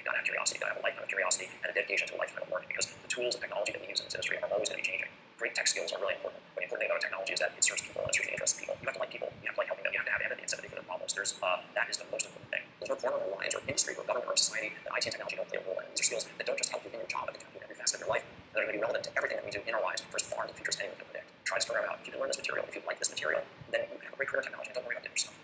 you've got to have curiosity, you've got to have a lifetime of curiosity and a dedication to a lifetime of work, because the tools and technology that we use in this industry are always going to be changing. Great tech skills are really important, but the important thing about technology is that it serves people and it serves the interests of people. You have to like people, you have to like helping them, you have to have empathy and sympathy for their problems. That is the most important thing. There's no corner or lines or industry or government or society that IT and technology don't play a role in. These are skills that don't just help you in your job, but they help you in every facet of your life. They're going to be relevant to everything that we do in our lives for as far into the future as anyone can predict. Try this program out. If you can learn this material, if you like this material, then you can have a great career in technology and don't worry about different stuff.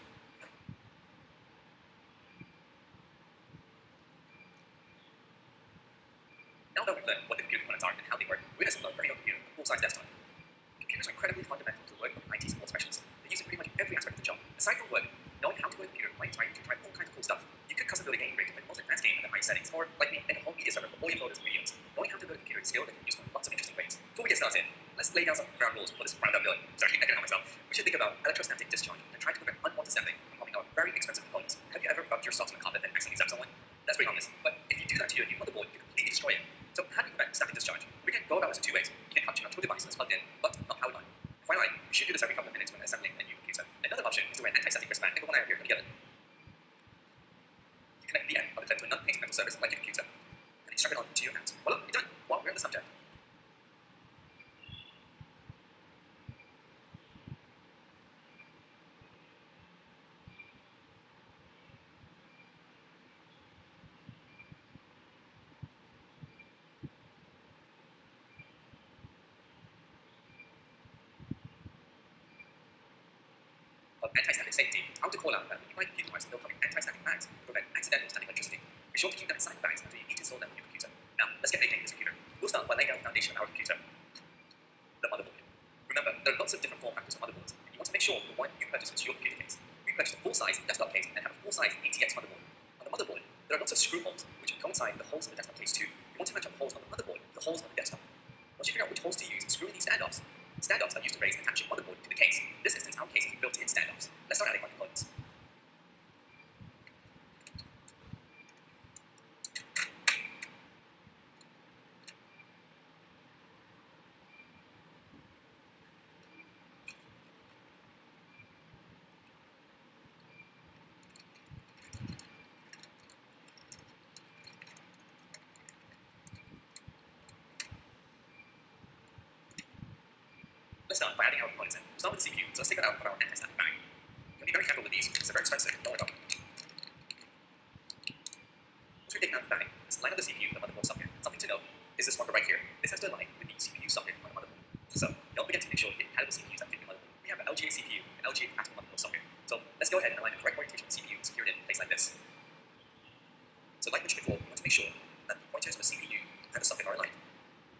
Now that we've learned what the computer components are and how they work, we're going to simulate a very old computer, a full-size desktop. Computers are incredibly fundamental to the work of an IT support specialist. They use it pretty much every aspect of the job. Aside from work, knowing how to work a computer might try to try all kinds of cool stuff. You could custom build a game rig to play the most advanced game at the highest settings, or like me, make a home media server for all your photos and videos. Knowing how to build a computer is a skill that can be used in lots of interesting ways. Before we get started, let's lay down some ground rules for this round-up building. Sorry, I can help myself. We should think about electrostatic discharge and try to prevent unwanted sampling from popping out very expensive components. Have you ever rubbed your socks on the carpet and accidentally zapped someone? That's pretty harmless, but if you do that to your new motherboard, you completely destroy it. So how do you prevent static discharge? We can go about this in two ways. You can touch your device that's plugged in, but not powered on. Finally, you should do this every couple of minutes when assembling a new computer. Another option is to wear an anti-static wristband. Think of one I have here. Let me get it. You connect the end of the clip to a non-painted metal surface like your computer, and you strap it onto your hands. Voila, you're done. While we're on the subject. Of anti-static safety, I want to call out that when you buy computer devices, they'll come in anti-static bags to prevent accidental static electricity. Be sure to keep them inside the bags until you need to install them on your computer. Now, let's get making this computer. We'll start by laying out the foundation of our computer, the motherboard. Remember, there are lots of different form factors of motherboards, and you want to make sure the one you purchase is your computer case. We purchased a full-size desktop case and have a full-size ATX motherboard. On the motherboard, there are lots of screw holes which coincide with the holes in the desktop case too. You want to match up the holes on the motherboard with the holes on the desktop. Once you figure out which holes to use, screw in these standoffs. Standoffs are used to raise and attach your motherboard to the case. In this instance, our case is built-in standoffs. Let's start adding our components. Let's start by adding our components in. We'll start with the CPU, so let's take it out of our anti-static bag. You can be very careful with these because they're very expensive. Don't worry about them. Once we've taken out the bag, let's line up the CPU with the motherboard socket. Something to note is this marker right here. This has to align with the CPU socket on the motherboard. So don't forget to make sure you get compatible CPUs that fit your motherboard. We have an LGA CPU and LGA compatible motherboard socket. So let's go ahead and align the correct orientation of the CPU secured in place like this. So like mentioned before, we want to make sure that the pointers of the CPU and the socket are aligned.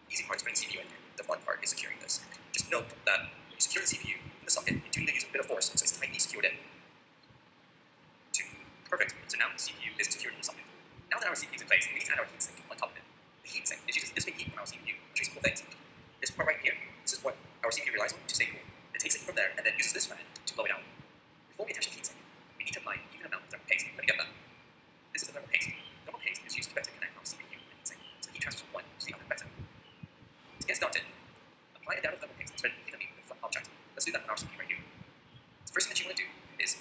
The easy part is putting the CPU in. The fun part is securing this. Just note that when you secure the CPU in the socket, you do need to use a bit of force, so it's tightly secured in. Perfect. So now the CPU is secured in the socket. Now that our CPU is in place, we need to add our heatsink on top of it. The heatsink is used to dissipate heat from our CPU, which is cool things. This part right here, this is what our CPU relies on to stay cool. It takes it from there and then uses this fan to blow it out. Before we attach the heatsink, we need to apply an even amount of thermal paste. Let me get that. This is the thermal paste. Thermal paste is used to better connect our CPU and heatsink, so heat transfers from one to the other better. To get started, apply a dab of thermal paste and spread it evenly with the flat object. Let's do that on our CPU right here. The first thing that you want to do is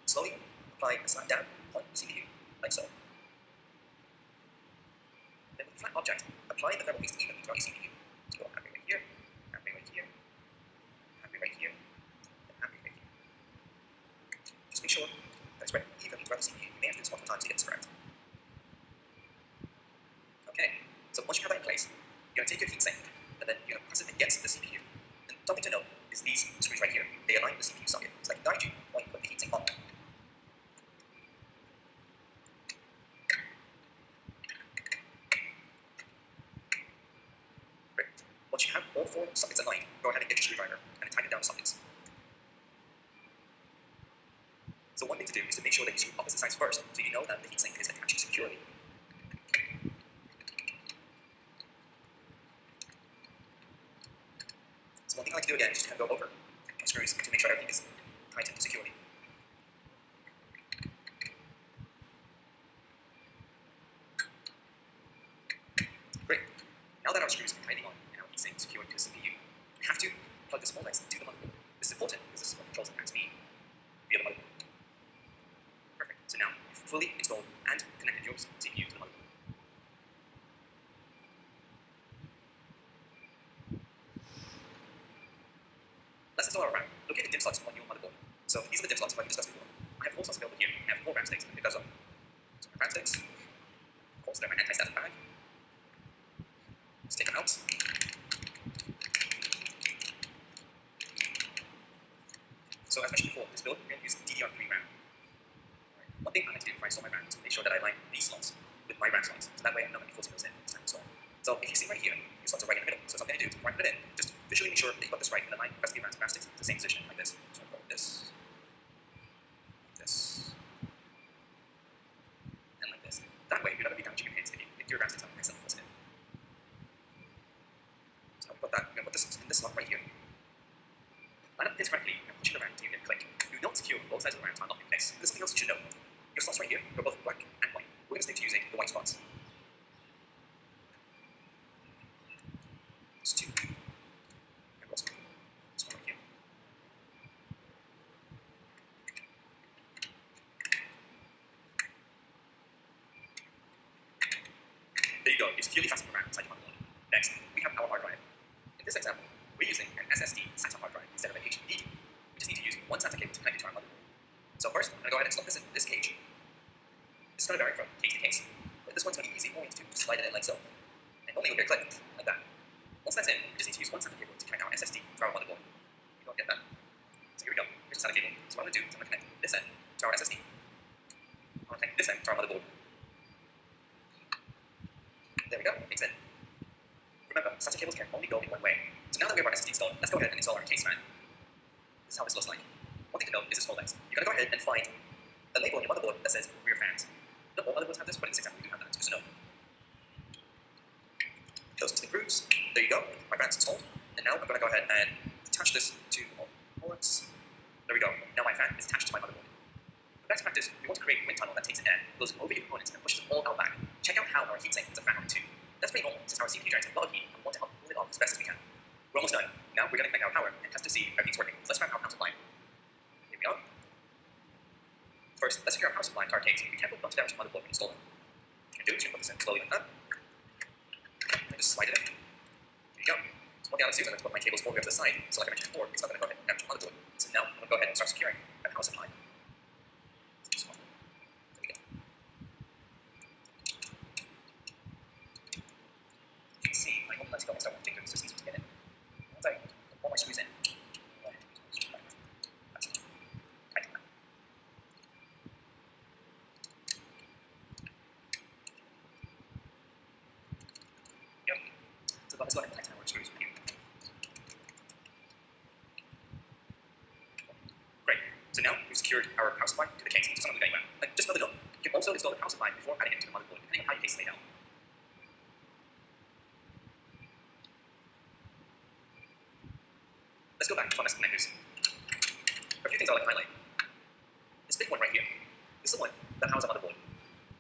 slowly apply a slight dab on the CPU, like so. Then with the flat object, apply the thermal paste evenly throughout your CPU. So go halfway right here, halfway right here, halfway right here, and halfway right here. Just make sure that it's spread evenly throughout the CPU. You may have to do this multiple times to get this correct. Okay, so once you have that in place, you're going to take your heatsink, and then you're going to press it against the CPU. And something to note is these screws right here, they align with the CPU socket. It's like a guide you while you put the heatsink on. Once you have all four sockets aligned, go ahead and get your screwdriver and tighten down the sockets. So one thing to do is to make sure that you screw opposite sides first, so you know that the heatsink is attached securely. So one thing I like to do again is just kind of go over the screws to make sure everything is tightened securely. Great. Now that our screws are tightly on and our heatsink secured to the CPU, we have to plug the small legs into the motherboard. This is important because this is what controls the speed via the motherboard. Perfect. So now you've fully installed and connected your CPU to the motherboard. Let's install our RAM. Locate the DIMM slots on your motherboard. So these are the DIMM slots like we discussed before. I have 4 slots available here. I have 4 RAM sticks. Pick those up. So my RAM sticks. Of course, they're my anti-static bag. Let's take them out. So as mentioned before, this build, we're going to use DDR3 RAM. One thing I like to do before I install my RAM is to make sure that I line these slots with my RAM slots. So that way I know how many ports it goes in this time install. So if you see right here, your slots are right in the middle. So something I do is before I put it in, just visually make sure that you got this right, and then line the rest of your RAM sticks to the same position, like this. So I'll go like this, and like this. That way, you're not going to be damaging your pins if your RAM sticks are accidentally forced in. So I'll put that, I'm going to put this in this slot right here. Line up the pins correctly and push the RAM until you get a click. Do not secure both sides of the RAM to unlock your place. There's something else you should know. Your slots right here are both black and white. We're going to stick to using the white spots. There's 2. And also this one right here. There you go. It's purely fastened RAM inside your motherboard. Next, we have our hard drive. In this example, we're using an SSD SATA hard drive instead of an HDD. We just need to use one SATA cable to connect it to our motherboard. So first, I'm going to go ahead and slot this in this cage. This is going to vary from case to case, but this one's going to be easy. All we need to do is slide it in like so. And normally we'll get a click, like that. Once that's in, we just need to use one SATA cable to connect our SSD to our motherboard. You don't get that. So here we go. Here's a SATA cable. So what I'm going to do is I'm going to connect this end to our SSD. I'm going to connect this end to our motherboard. There we go. It's in. Remember, SATA cables can only go in one way. So now that we have our SSD installed, let's go ahead and install our case fan. This is how this looks like. One thing to note is this whole lens. You're going to go ahead and find a label on your motherboard that says rear fans. Not all motherboards have this, but in this example we do have that. It's good to know. Those are the grooves. There you go. My fan's installed. And now I'm going to go ahead and attach this to all ports. There we go. Now my fan is attached to my motherboard. For best practice, we want to create a wind tunnel that takes in air, blows over your components, and pushes them all out back. Check out how our heatsink is a fan on it too. That's pretty normal since our CPU generates a lot of heat and we want to help cool it off as best as we can. We're almost done. Now we're going to connect our power and test to see if everything's working. So let's grab our power supply. Here we go. First, let's secure our power supply to our case. Be careful not to damage the motherboard when installing. What you can do is you can put this in slowly like that. And just slide it in. Here you go. So one thing I like to do is I'm going to put my cables all the way up to the side. So like I mentioned before, it's not going to go ahead and damage the motherboard. So now I'm going to go ahead and start securing my power supply. There we go. You can see I won't let it go and start with my fingers. It's just easy to get in. Once I put all my screws in, so let's go ahead and tighten our screws here. Great. So now we've secured our power supply to the case. Just not moving anywhere. Just another note. You can also install the power supply before adding it to the motherboard, depending on how your case is laid out. Let's go back to our mess connectors. A few things I'd like to highlight. This big one right here. This is the one that houses our motherboard.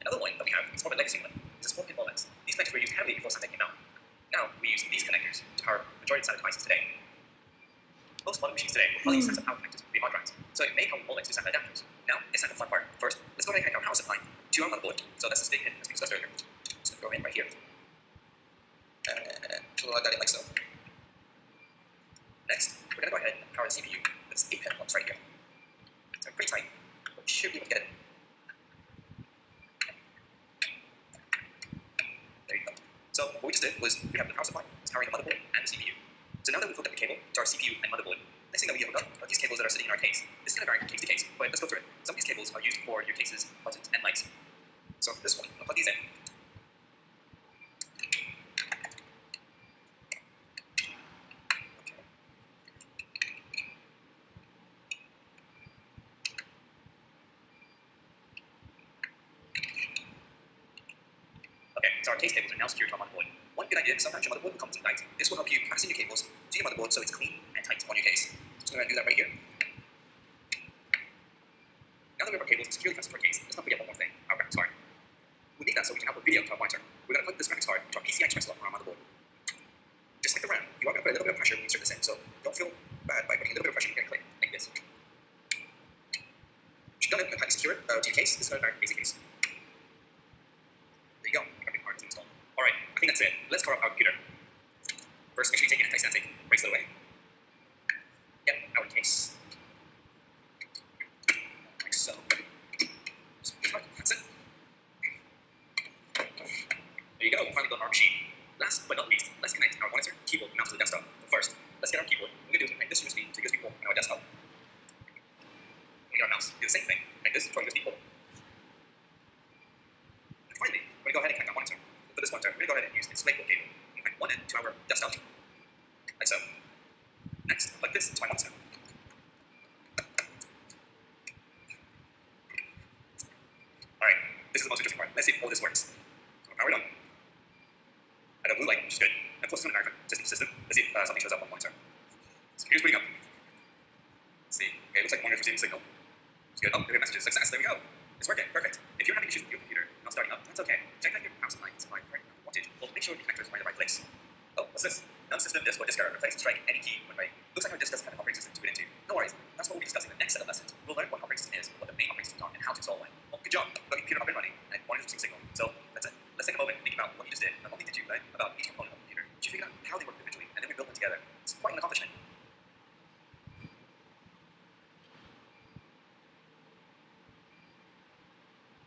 Another one that we have is more of a legacy one. It's a 4-pin wall. These connectors were used heavily before SATA came out. Now, we use these connectors to power the majority of SATA devices today. Most modern machines today will probably use SATA power connectors for hard drives, so it may come with Molex to SATA adapters. Now, it's time for the fun part. First, let's go ahead and connect our power supply to our motherboard. So that's this big pin as we discussed earlier. Just going to go in right here. And plug that in like so. Next, we're going to go ahead and power the CPU with this 8-pin box right here. So pretty tight, but we should be able to get it. There you go. So what we just did was we have the power supply, it's powering the motherboard and the CPU. So now that we've hooked up the cable to our CPU and motherboard, next thing that we hook up are these cables that are sitting in our case. This is going to vary from case to case, but let's go through it. Some of these cables are used for your cases, buttons, and lights. So for this one, I'll plug these in. Okay, so our case cables are now secured to our motherboard. One good idea is sometimes your motherboard will come with some lights. This will help you fasten your cables to your motherboard so it's clean and tight on your case. So I'm going to do that right here. Now that we have our cables securely fastened to our case, let's not forget one more thing, our graphics card. We need that so we can output video to our monitor. We're going to plug this graphics card into our PCI Express slot on our motherboard. Just like the RAM, you are going to put a little bit of pressure when you insert this in, so don't feel bad by putting a little bit of pressure and getting click, like this. Once you've done it and tightly secure it to your case, this is going to be our basic case. There you go, graphics card is installed. Alright, I think that's it. Let's power up our computer. First, make sure you take your anti-static, brace it away. Yep, our like so. Next, plug this into my one-step. Alright, this is the most interesting part. Let's see if all this works. So power it on. I have blue light, which is good. And close to an iPhone system. Let's see if something shows up on monitor. So here's booting up. Let's see. Okay, it looks like monitors receiving signal. It's good. Oh, we have messages. Success. There we go. It's working. Perfect. If you're having issues with your computer not starting up, that's okay. Check that your power supply is supplied the right voltage. Well, make sure the connectors are in the right place. Oh, what's this? Non-system disk or disk error. Replace strike any key when right. Looks like our disk doesn't have an operating system to boot into. No worries. That's what we'll be discussing in the next set of lessons. We'll learn what operating system is, what the main operating systems are, and how to install one. Well, good job. Got your computer up and running, and monitors receiving signal. So that's it. Let's take a moment and think about what you just did. Not only did you learn about each component of the computer, but you figured out how they work individually, and then we built them together. It's quite an accomplishment.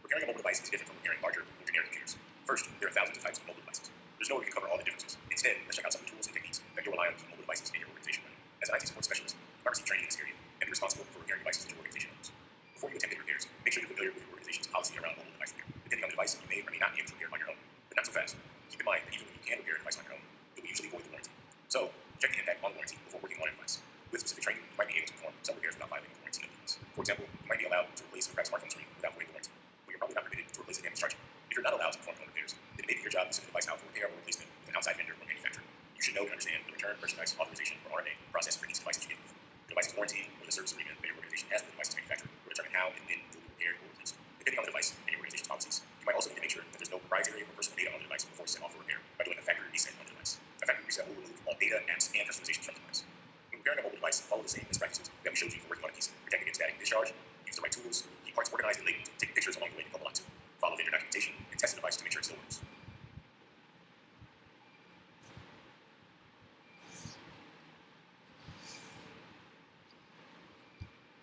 Repairing a mobile device is different from repairing larger or generic computers. First, there are thousands of types of mobile devices. There's no way we can cover all the differences. Instead, let's check out some of the tools and techniques that you'll rely on to keep mobile devices in your organization running. As an IT support specialist, you are receiving training in this area and be responsible for repairing devices that your organization owns. Before you attempt any repairs, make sure you're familiar with your organization's policy around mobile device repair. Depending on the device, you may or may not be able to repair it on your own, but not so fast. Keep in mind that even when you can repair a device on your own, it will usually void the warranty. So, check the impact on the warranty before working on a device. With specific training, you might be able to perform some repairs without violating the warranty of the device. For example, you might be allowed to replace a cracked smartphone screen without voiding the warranty, but you're probably not permitted to replace a damaged charger. If you're not allowed to perform home repairs, then it may be your job to send the device out for repair or replacement with an outside vendor or manufacturer. You should know and understand the return merchandise authorization or RMA process for these devices you get. The device's warranty or the service agreement that your organization has with the device's manufacturer will determine how and when it will be repaired or replaced. Depending on the device and your organization's policies, you might also need to make sure that there's no proprietary or personal data on the device before it's sent off for repair by doing a factory reset on the device. A factory reset will remove all data, apps, and customizations from the device. When repairing a mobile device, follow the same best practices that we showed you for working on a PC. Protect against static discharge, use the right tools, keep parts organized and labeled, take pictures along the way to couple lots. Follow vendor documentation, and test the device to make sure it still works.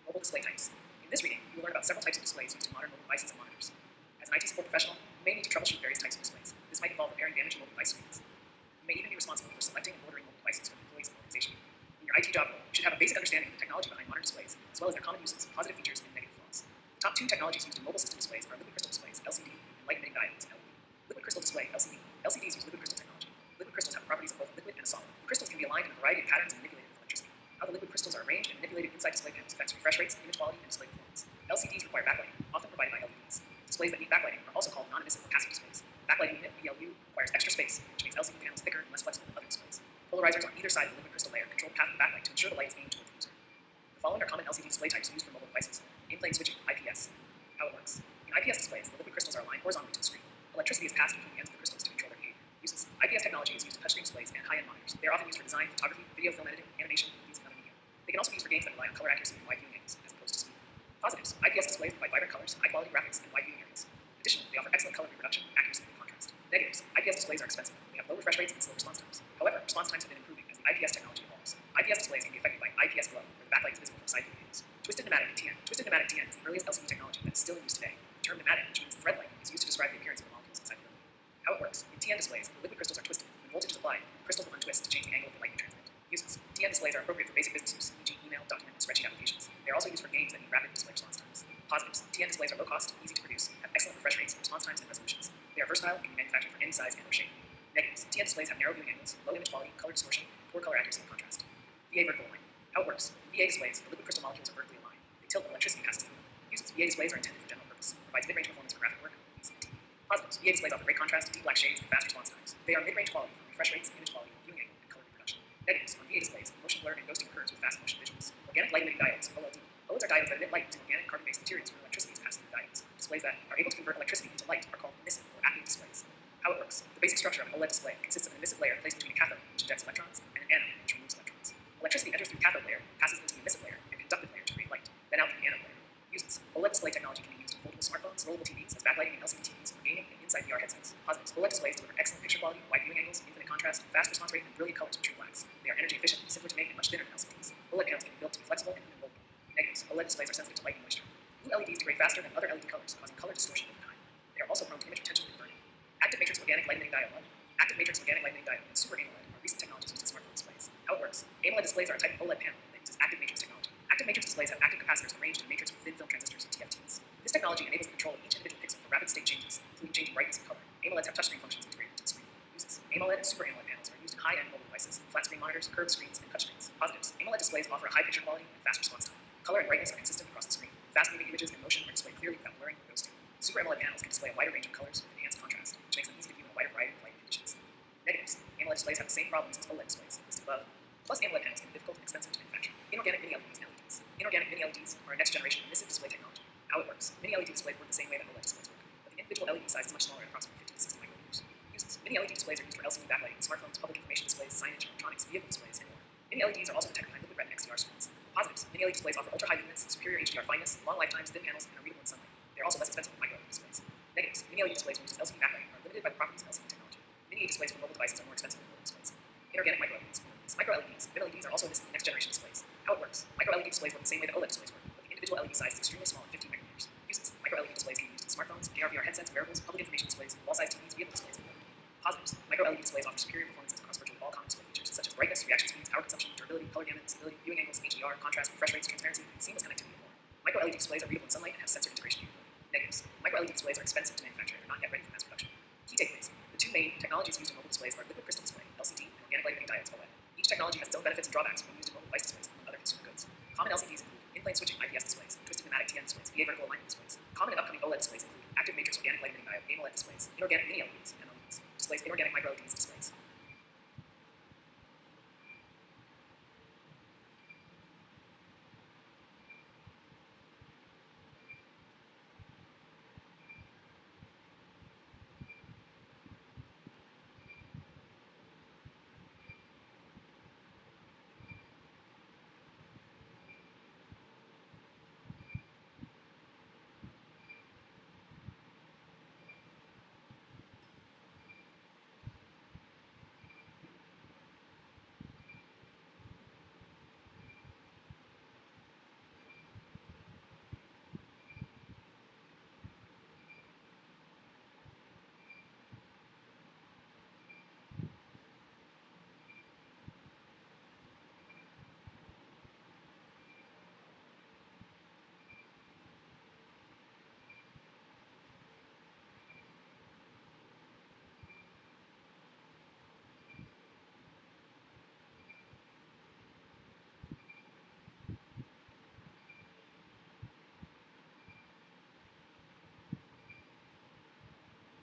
Mobile display types. In this reading, you will learn about several types of displays used in modern mobile devices and monitors. As an IT support professional, you may need to troubleshoot various types of displays. This might involve repairing damaged mobile device screens. You may even be responsible for selecting and ordering mobile devices for employees of an organization. In your IT job role, you should have a basic understanding of the technology behind modern displays, as well as their common uses, positive features, and negative flaws. The top two technologies used in mobile system displays are liquid crystal displays, LCD, and light emitting diodes, LED. Liquid crystal display, LCD. LCDs use liquid crystal technology. Liquid crystals have properties of both a liquid and a solid. The crystals can be aligned in a variety of patterns and manipulated with electricity. How the liquid crystals are arranged and manipulated inside display panels affects refresh rates, image quality, and display performance. LCDs require backlighting, often provided by LEDs. Displays that need backlighting are also called non-emissive or passive displays. Backlighting unit, BLU, requires extra space, which makes LCD panels thicker and less flexible than other displays. Polarizers on either side of the liquid crystal layer control the path of the backlight to ensure the light is aimed toward the user. The following are common LCD display types used for mobile devices. In-plane switching, IPS. How it works. In IPS displays, the liquid crystals are aligned horizontally to the screen. Electricity is passed between the ends of the crystals to control their behavior. Uses. IPS technology is used in touchscreen displays and high-end monitors. They are often used for design, photography, video, film editing, animation, movies, and other media. They can also be used for games that rely on color accuracy and wide viewing angles, as opposed to speed. Positives. IPS displays provide vibrant colors, high-quality graphics, and wide viewing areas. Additionally, they offer excellent color reproduction, accuracy, and contrast. Negatives. IPS displays are expensive. They have low refresh rates and slow response times. However, response times have been improving as the IPS technology evolves. IPS displays can be affected by IPS glow, where the backlight is visible from side viewing angles. Twisted pneumatic TN. Twisted pneumatic TN is the earliest LCD technology that is still in use today. The term pneumatic, which means thread like, is used to describe the appearance of the molecules inside the liquid. How it works. In TN displays, the liquid crystals are twisted. When voltage is applied, the crystals will untwist to change the angle of the light they transmit. Uses. TN displays are appropriate for basic business use, e.g. email, document, and spreadsheet applications. They are also used for games that need rapid display response times. Positives. TN displays are low cost, easy to produce, have excellent refresh rates, response times, and resolutions. They are versatile and can be manufactured for any size and or shape. Negatives. TN displays have narrow viewing angles, low image quality, color distortion, poor color accuracy, and contrast. VA vertical alignment. How it works. In VA displays, the liquid crystal molecules are vertically aligned. They tilt when electricity passes through them. Uses. VA displays are intended for general purpose. Provides mid-range performance for graphic work, movies, and TV. Positives. VA displays offer great contrast, deep black shades, and fast response times. They are mid-range quality for refresh rates, image quality, viewing angle, and color reproduction. Negatives. On VA displays, motion blur and ghosting occurs with fast motion visuals. Organic light emitting diodes, OLED. OLEDs are diodes that emit light using organic carbon-based materials where electricity is passed through the diodes. Displays that are able to convert electricity into light are called emissive or active displays. How it works. The basic structure of an OLED display consists of an emissive layer placed between a cathode, which injects electrons, and an anode, which removes electrons. Electricity enters through the cathode layer, passes into the emissive layer, and conductive layer to create light, then out through the anode layer. Uses. OLED display technology can be used in foldable smartphones, rollable TVs, as backlighting in LCD TVs for gaming, and inside VR headsets. Positives. OLED displays deliver excellent picture quality, wide viewing angles, infinite contrast, fast response rate, and brilliant colors with true blacks. They are energy efficient, simpler to make, and much thinner than LCDs. OLED panels can be built to be flexible and moldable. Negatives. OLED displays are sensitive to light and moisture. Blue LEDs degrade faster than other LED colors, causing color distortion of the kind. They are also prone to image retention and burning. Active matrix organic light emitting diode. Active matrix organic light emitting diode and super AMOLED are recent technologies used in smartphone displays. How it works. AMOLED displays are a type of OLED panel that uses active matrix technology. Active matrix displays have active capacitors arranged in a matrix with thin film transistors, TFTs. This technology enables the control of each individual pixel for rapid state changes, including changing brightness and color. AMOLEDs have touchscreen functions integrated into the screen. Uses. AMOLED and super AMOLED panels are used in high-end mobile devices, flat screen monitors, curved screens, and touchscreens. Positives. AMOLED displays offer a high picture quality and fast response time. Color and brightness are consistent across the screen. Fast-moving images and motion are displayed clearly without blurring or ghosting. Super AMOLED panels can display a wider range of colors with enhanced contrast, which makes them easy to view in a wider variety of light conditions. Negatives. AMOLED displays have the same problems as OLED displays, listed above. Plus, AMOLED panels can be difficult and expensive to manufacture. Inorganic mini LEDs and LEDs. Inorganic mini LEDs are a next generation emissive display technology. How it works. Mini LED displays work the same way that OLED displays work, but the individual LED size is much smaller at approximately 50 to 60 micrometers. Uses. Mini LED displays are used for LCD backlighting, smartphones, public information displays, signage, electronics, vehicle displays, and more. Mini LEDs are also protected behind liquid retina XDR screens. Positives. Mini LED displays offer ultra-high luminance, superior HDR fineness, long lifetimes, thin panels, and are readable in sunlight. They are also less expensive than micro LED displays. Negatives. Mini LED displays used as LCD backlighting are limited by the properties of LCD technology. Mini LED displays for mobile devices are more expensive than OLED displays. Inorganic micro LEDs. Micro LEDs. Mini LEDs are also listed in next generation displays. How it works. Micro LED displays work the same way that OLED displays work, but the individual LED size is extremely small at 50 micrometers. Uses. Micro LED displays can be used in smartphones, AR/VR headsets, wearables, public information displays, wall-sized TVs, vehicle displays, and more. Positives. Micro LED displays offer superior performances across virtually all common display features, such as brightness, reaction speeds, power consumption, durability, color gamut, stability, viewing angles, HDR, contrast, refresh rates, transparency, seamless connectivity, and more. Micro LED displays are readable in sunlight and have sensor integration capability. Negatives. Micro LED displays are expensive to manufacture and are not yet ready for mass production. Key takeaways. The two main technologies used in mobile displays are liquid crystal display, LCD, and organic light emitting diodes, OLED. Each technology has its own benefits and drawbacks when used in mobile device displays, among other consumer goods. Common LCDs include in-plane switching IPS displays, twisted pneumatic TN displays, VA vertical alignment displays. Common and upcoming OLED displays include active matrix organic light emitting diode, AMOLED displays, inorganic mini LEDs, and LEDs. Displays inorganic micro LEDs displays.